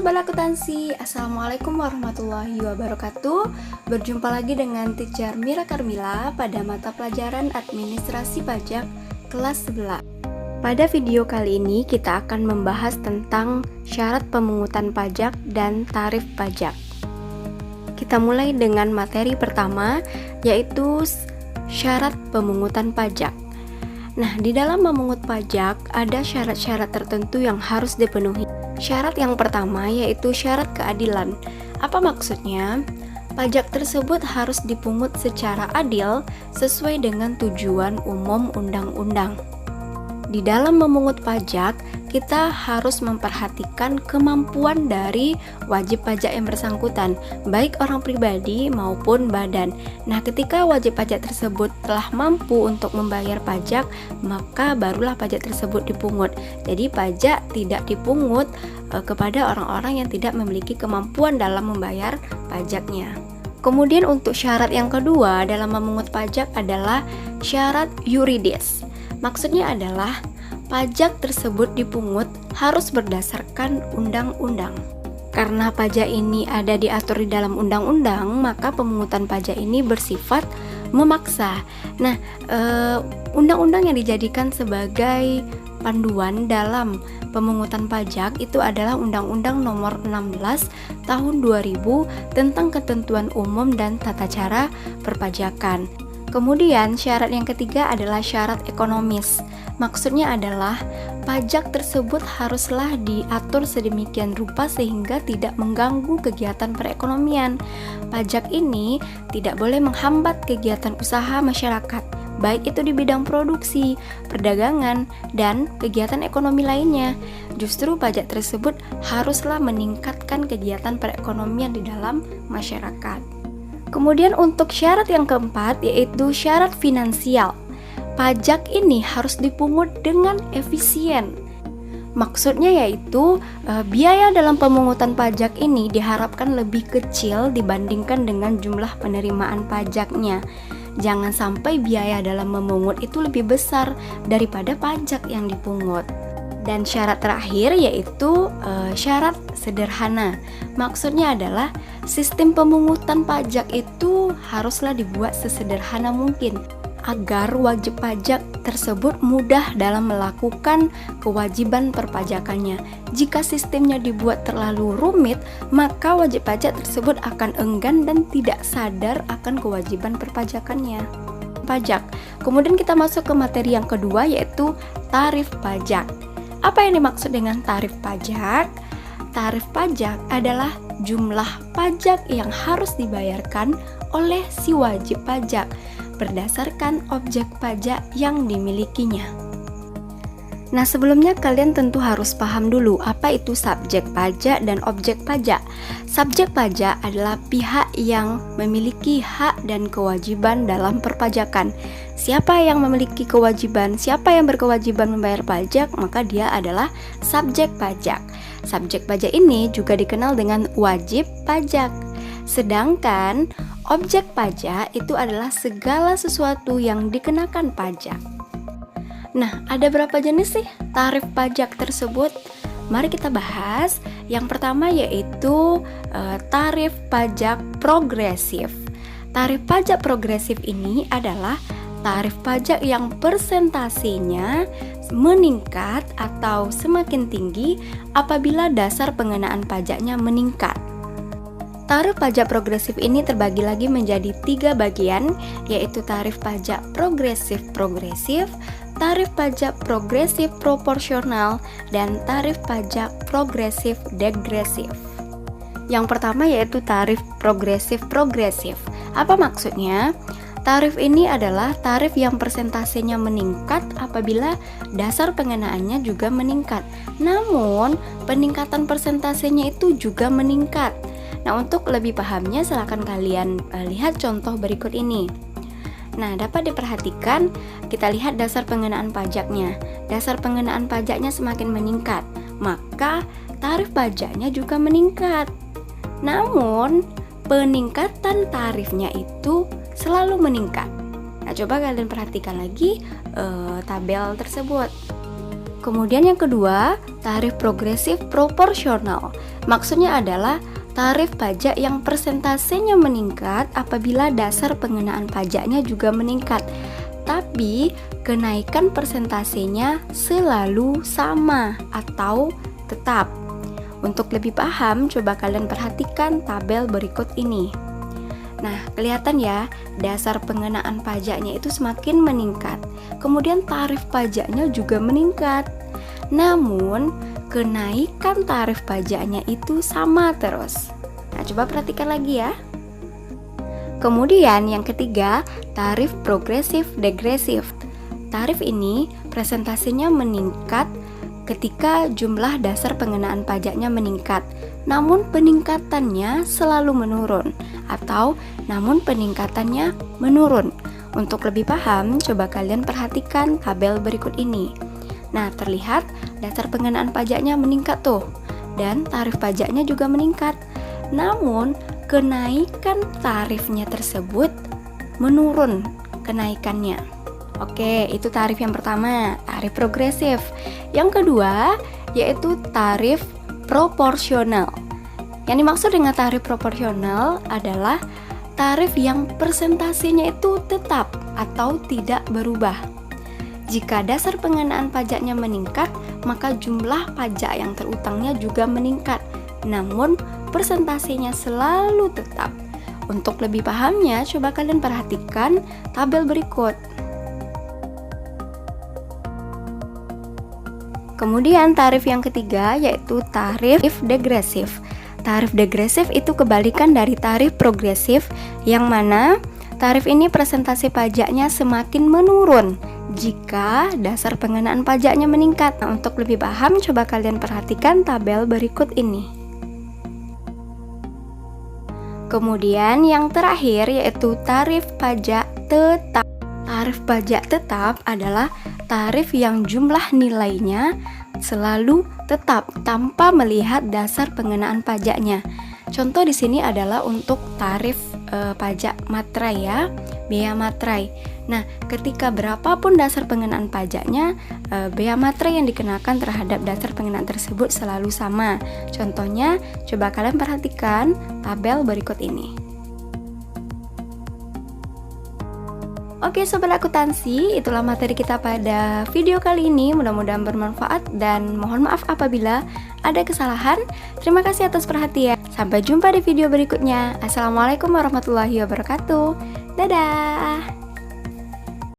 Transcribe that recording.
Sobat Akuntansi, Assalamualaikum warahmatullahi wabarakatuh. Berjumpa lagi dengan Teacher Mira Carmila pada mata pelajaran Administrasi Pajak kelas 11. Pada video kali ini kita akan membahas tentang syarat pemungutan pajak dan tarif pajak. Kita mulai dengan materi pertama, yaitu syarat pemungutan pajak. Nah, di dalam memungut pajak ada syarat-syarat tertentu yang harus dipenuhi. Syarat yang pertama yaitu syarat keadilan. Apa maksudnya? Pajak tersebut harus dipungut secara adil sesuai dengan tujuan umum undang-undang. Di dalam memungut pajak, kita harus memperhatikan kemampuan dari wajib pajak yang bersangkutan, baik orang pribadi maupun badan. Nah, ketika wajib pajak tersebut telah mampu untuk membayar pajak, maka barulah pajak tersebut dipungut. Jadi, pajak tidak dipungut kepada orang-orang yang tidak memiliki kemampuan dalam membayar pajaknya. Kemudian untuk syarat yang kedua dalam memungut pajak adalah syarat yuridis. Maksudnya adalah pajak tersebut dipungut harus berdasarkan undang-undang. Karena pajak ini ada diatur di dalam undang-undang, maka pemungutan pajak ini bersifat memaksa. Nah, undang-undang yang dijadikan sebagai panduan dalam pemungutan pajak itu adalah Undang-Undang Nomor 16 Tahun 2000 tentang Ketentuan Umum dan Tata Cara Perpajakan. Kemudian syarat yang ketiga adalah syarat ekonomis. Maksudnya adalah pajak tersebut haruslah diatur sedemikian rupa sehingga tidak mengganggu kegiatan perekonomian. Pajak ini tidak boleh menghambat kegiatan usaha masyarakat, baik itu di bidang produksi, perdagangan, dan kegiatan ekonomi lainnya. Justru pajak tersebut haruslah meningkatkan kegiatan perekonomian di dalam masyarakat. Kemudian untuk syarat yang keempat yaitu syarat finansial. Pajak ini harus dipungut dengan efisien. Maksudnya yaitu biaya dalam pemungutan pajak ini diharapkan lebih kecil dibandingkan dengan jumlah penerimaan pajaknya. Jangan sampai biaya dalam memungut itu lebih besar daripada pajak yang dipungut. Dan syarat terakhir yaitu syarat sederhana. Maksudnya adalah sistem pemungutan pajak itu haruslah dibuat sesederhana mungkin agar wajib pajak tersebut mudah dalam melakukan kewajiban perpajakannya. Jika sistemnya dibuat terlalu rumit, maka wajib pajak tersebut akan enggan dan tidak sadar akan kewajiban perpajakannya. Pajak. Kemudian kita masuk ke materi yang kedua yaitu tarif pajak. Apa yang dimaksud dengan tarif pajak? Tarif pajak adalah jumlah pajak yang harus dibayarkan oleh si wajib pajak berdasarkan objek pajak yang dimilikinya. Nah, sebelumnya kalian tentu harus paham dulu apa itu subjek pajak dan objek pajak. Subjek pajak adalah pihak yang memiliki hak dan kewajiban dalam perpajakan. Siapa yang memiliki kewajiban, siapa yang berkewajiban membayar pajak, maka dia adalah subjek pajak. Subjek pajak ini juga dikenal dengan wajib pajak. Sedangkan objek pajak itu adalah segala sesuatu yang dikenakan pajak. Nah, ada berapa jenis sih tarif pajak tersebut? Mari kita bahas. Yang pertama yaitu tarif pajak progresif. Tarif pajak progresif ini adalah tarif pajak yang persentasenya meningkat atau semakin tinggi apabila dasar pengenaan pajaknya meningkat. Tarif pajak progresif ini terbagi lagi menjadi 3 bagian, yaitu tarif pajak progresif, tarif pajak progresif proporsional, dan tarif pajak progresif degresif. Yang pertama yaitu tarif progresif. Apa maksudnya? Tarif ini adalah tarif yang persentasenya meningkat apabila dasar pengenaannya juga meningkat. Namun, peningkatan persentasenya itu juga meningkat. Nah, untuk lebih pahamnya silakan kalian lihat contoh berikut ini. Nah, dapat diperhatikan, kita lihat dasar pengenaan pajaknya. Dasar pengenaan pajaknya semakin meningkat, maka tarif pajaknya juga meningkat. Namun, peningkatan tarifnya itu selalu meningkat. Nah, coba kalian perhatikan lagi tabel tersebut. Kemudian yang kedua, tarif progresif proporsional. Maksudnya adalah tarif pajak yang persentasenya meningkat apabila dasar pengenaan pajaknya juga meningkat, tapi kenaikan persentasenya selalu sama atau tetap. Untuk lebih paham, coba kalian perhatikan tabel berikut ini. Nah, kelihatan ya, dasar pengenaan pajaknya itu semakin meningkat. Kemudian tarif pajaknya juga meningkat. Namun, kenaikan tarif pajaknya itu sama terus. Nah, coba perhatikan lagi ya. Kemudian yang ketiga, tarif progresif degresif. Tarif ini presentasinya meningkat ketika jumlah dasar pengenaan pajaknya meningkat, namun peningkatannya selalu menurun, atau namun peningkatannya menurun. Untuk lebih paham, coba kalian perhatikan tabel berikut ini. Nah, terlihat dasar pengenaan pajaknya meningkat tuh, dan tarif pajaknya juga meningkat. Namun, kenaikan tarifnya tersebut menurun kenaikannya. Oke, itu tarif yang pertama, tarif progresif. Yang kedua, yaitu tarif proporsional. Yang dimaksud dengan tarif proporsional adalah tarif yang persentasenya itu tetap atau tidak berubah. Jika dasar pengenaan pajaknya meningkat, maka jumlah pajak yang terutangnya juga meningkat, namun persentasenya selalu tetap. Untuk lebih pahamnya, coba kalian perhatikan tabel berikut. Kemudian tarif yang ketiga yaitu tarif degresif. Tarif degresif itu kebalikan dari tarif progresif, yang mana tarif ini presentasi pajaknya semakin menurun jika dasar pengenaan pajaknya meningkat. Nah, untuk lebih paham, coba kalian perhatikan tabel berikut ini. Kemudian yang terakhir yaitu tarif pajak tetap. Tarif pajak tetap adalah tarif yang jumlah nilainya selalu tetap tanpa melihat dasar pengenaan pajaknya. Contoh di sini adalah untuk tarif pajak materai ya, bea materai. Nah, ketika berapapun dasar pengenaan pajaknya, bea materai yang dikenakan terhadap dasar pengenaan tersebut selalu sama. Contohnya, coba kalian perhatikan tabel berikut ini. Oke sobat akuntansi, itulah materi kita pada video kali ini. Mudah-mudahan bermanfaat dan mohon maaf apabila ada kesalahan. Terima kasih atas perhatian. Sampai jumpa di video berikutnya. Assalamualaikum warahmatullahi wabarakatuh. Dadah.